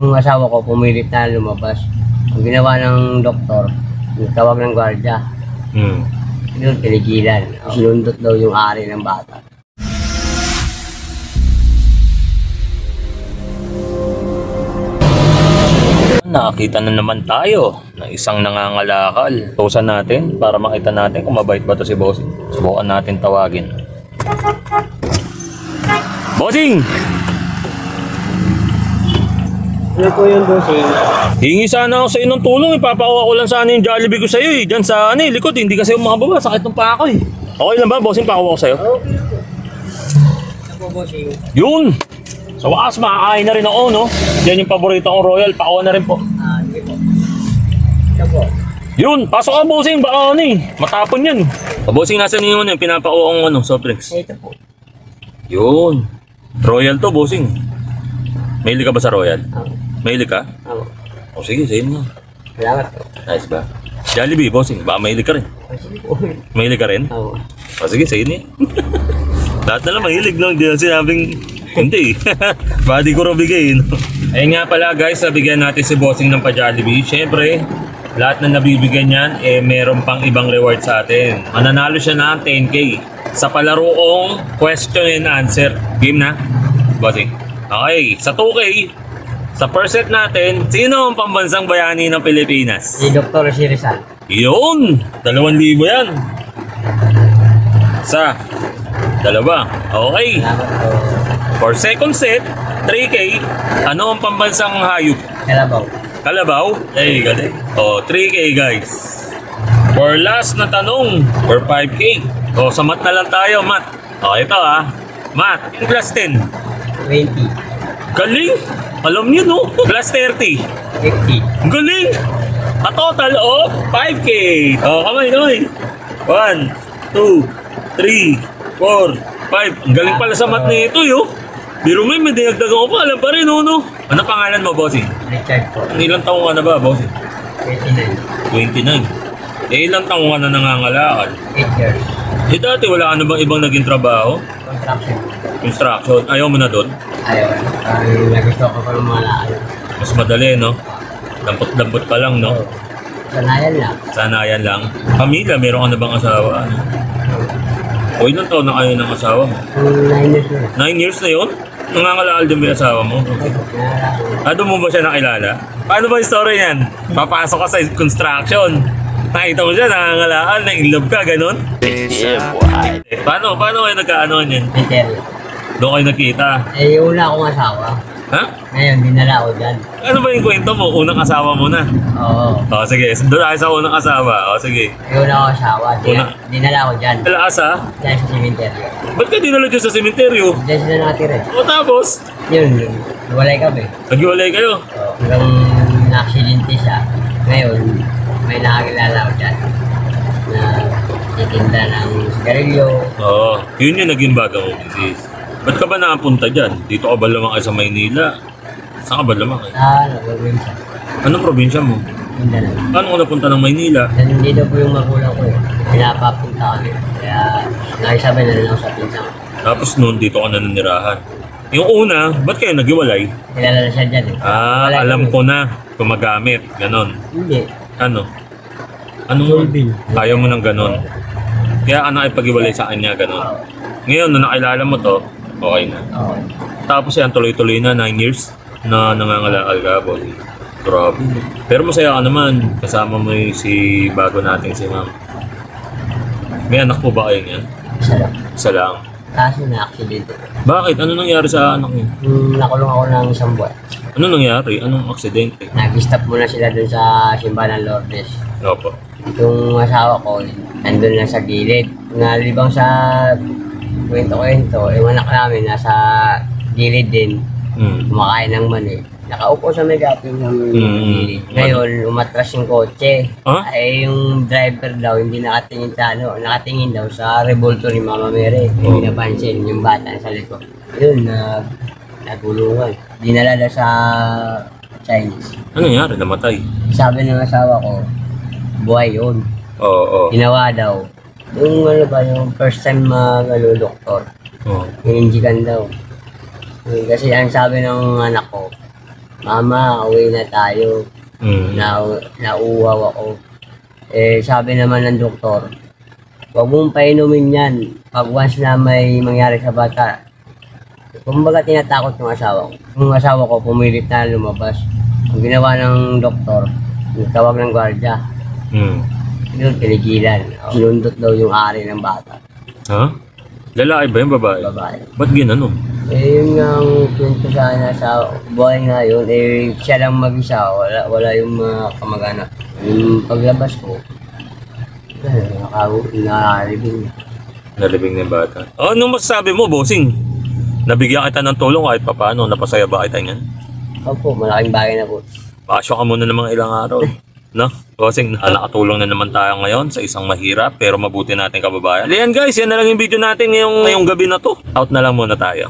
Yung asawa ko pumilit na lumabas. Ang ginawa ng doktor, tawag ng gwardiya. Yun, tinigilan. Sinundot daw yung ari ng bata. Nakakita na naman tayo ng isang nangangalakal. Tusan natin para makita natin kung mabait ba to si Bossing. Subukan natin tawagin. Bossing! Ano po yun, Bossing? Hingi sana ako sa inyo ng tulong. Ipapakuha ko lang sana yung Jollibee ko sa iyo. Diyan sa likod. Hindi kasi makababa. Sakit ng paa ko eh. Okay lang ba, Bossing? Pakuha ko sa iyo? Okay po. Ano po, Bossing? Yun! Sa wakas, makakain na rin ako, no? Yan yung paborito kong Royal. Pakuha na rin po. Hindi po. Ito po. Yun! Pasok ka, Bossing! Baka ano eh. Matapon yan. Bossing, nasa niyo yung pinapakuha kong soft drinks? Ito po. Yun. Royal to, Bossing. Mahilig ka ba sa Royal? Mahilig ka? Oo. O sige, sa'yo mo. Salamat po. Nice ba? Jollibee, Bossing. Baka mahilig ka rin. Sige po. Mahilig ka rin? Oo. O sige, sa'yo niya. Lahat na lang mahilig, no? Hindi na sinabing hindi. Body ko rin bigay, no? Ayun nga pala, guys, nabigyan natin si Bossing ng pa-Jollibee. Siyempre, lahat na nabibigyan niyan, meron pang ibang reward sa atin. Mananalo siya ng 10K sa palaro kong question and answer. Game na? Bossing. Okay, sa 2K, sa first set natin, sino ang pambansang bayani ng Pilipinas? Si Dr. si Rizal. Yun! 2,000 yan. Sa dalawa. Okay. Salamat po. For second set, 3K, ano ang pambansang hayop? Kalabaw. Kalabaw? Eh, galing. O, 3K guys. For last na tanong, for 5K. O, sa math na lang tayo, math. O, ito math, plus 10. 20. Galing! Alam niyo, no? Plus 30. 50. Galing! A total of 5K. O, kamay. 1, 2, 3, 4, 5. Ang galing pala sa math na ito, yo. Biro may dinagdagan ko pa. Alam pa rin, no? Ano pangalan mo, Bossing? Richard po. Ilang taong ka na ba, Bossing? 29. 29. Ilang taong ka na nangangalakal? 8 years. Dati wala ka na bang ibang naging trabaho? Construction. Construction. Ayaw mo na doon? Ayaw. Nagusto ko pa ng mga lakal. Mas madali, no? Dampot-dampot pa lang, no? Sanayan lang. Sanayan lang. Pamilya, meron ka na bang asawa? O ilang taon na kayo ng asawa mo? 9 years na. 9 years na yun? Nangangalakal din ba yung asawa mo? Doon mo ba siya nakilala? Paano ba yung story niyan? Papasok ka sa construction. Nakita mo siya, nangangalakal, na-inlove ka, ganun? Paano kayo nagkaanoan yan? Peter. Doon kayo nakita? Yung una akong asawa. Ha? Ngayon, dinala ako dyan. Ano ba yung kwento mo? Unang asawa mo na? Oo. O sige, doon tayo sa unang asawa. O sige. Yung una akong asawa. Dinala ako dyan. Alaas ha? Dyan sa cemetery. Ba't ka dinala dyan sa sementeryo? Dyan sila nakatira. O tapos? Yun. Walay kami. Naghiwalay kayo? Hanggang na-aksidente siya. Ngayon, may nakakilala ako dyan. Na titinda ng sigarilyo. Oo. Yun yung naging bago mo, misis. Ba't ka ba nakapunta dyan? Dito ka ba lamang sa Maynila? Saan ka ba lamang? Probinsya. Anong probinsya mo? Mindanao. Paano ka napunta ng Maynila? Nandito po yung magulang ko. Pinapapunta kami. Kaya nakisabay na rin ako sa pinsan. Tapos noon, dito ka na nanirahan. Yung una, ba't kayo naghiwalay? Kilala na siya dyan eh. Walay Alam kami. ko na. Gumagamit. Ganon. Hindi. Ano? Sulbil. Ayaw mo ng ganon. Kaya ano ay pag-iwalay sa kanya, ganon. Ngayon, nung nakilala mo to, okay na. Oo. Tapos yan, tuloy-tuloy na, 9 years na nangangalakal ka, boy. Grabe. Pero masaya ka naman. Kasama mo yung si bago nating si ma'am. May anak po ba kayo niyan? Isa lang. Isa lang. Kaso na-aksidente. Bakit? Ano nangyari sa anak niya? Nakulong ako ng isang buwan. Ano nangyari? Anong aksidente? Nag-stop muna sila dun sa simbahan ng Lourdes. Opo. Yung asawa ko, nandun lang sa gilid. Nalibang sa kwento-kwento, yung anak namin nasa gilid din. Kumakain ng mani. Nakaupo sa may gaping ng gilid. Ngayon, umatras yung kotse. Huh? Ay yung driver daw, hindi nakatingin sa nakatingin daw sa revolto ni Mama Mary. Hindi napansin yung bata sa likod. Yun, nagulungan. Dinala daw sa Chinese. Ano nangyari? Namatay? Sabi ng asawa ko, buhay yun. Oo. Ginawa daw. Yung yung first time doktor. Oo. Hininjikan daw. Kasi ang sabi ng anak ko, Mama, uwi na tayo. Mm. Nauuhaw ako. Eh, sabi naman ng doktor, huwag mong painumin yan pag once na may mangyari sa bata. Kumbaga tinatakot ng asawa ko. Yung asawa ko pumilit na lumabas. Ang ginawa ng doktor, tawag ng gwardiya. Mm. Yun, pinigilan. Sinundot daw yung ari ng bata. Ha? Lalaki ba yung babae? Babae. Ba't ginanon? Eh, yun nga ang kwento sana sa buhay nga yun. Eh, siya lang mag-isa. Wala yung mga kamag-anak. Yung paglabas ko, nakalibing. Nalibing na yung bata. Oh, anong masasabi mo, bossing? Nabigyan kita ng tulong kahit papaano. Napasaya ba kita yan? Opo, malaking bagay na po. Pasyo ka muna ng mga ilang araw. No? Bossing, nakatulong na naman tayo ngayon sa isang mahirap pero mabuti natin kababayan. Ayan guys, yan na lang yung video natin ngayong gabi na to. Out na lang muna tayo.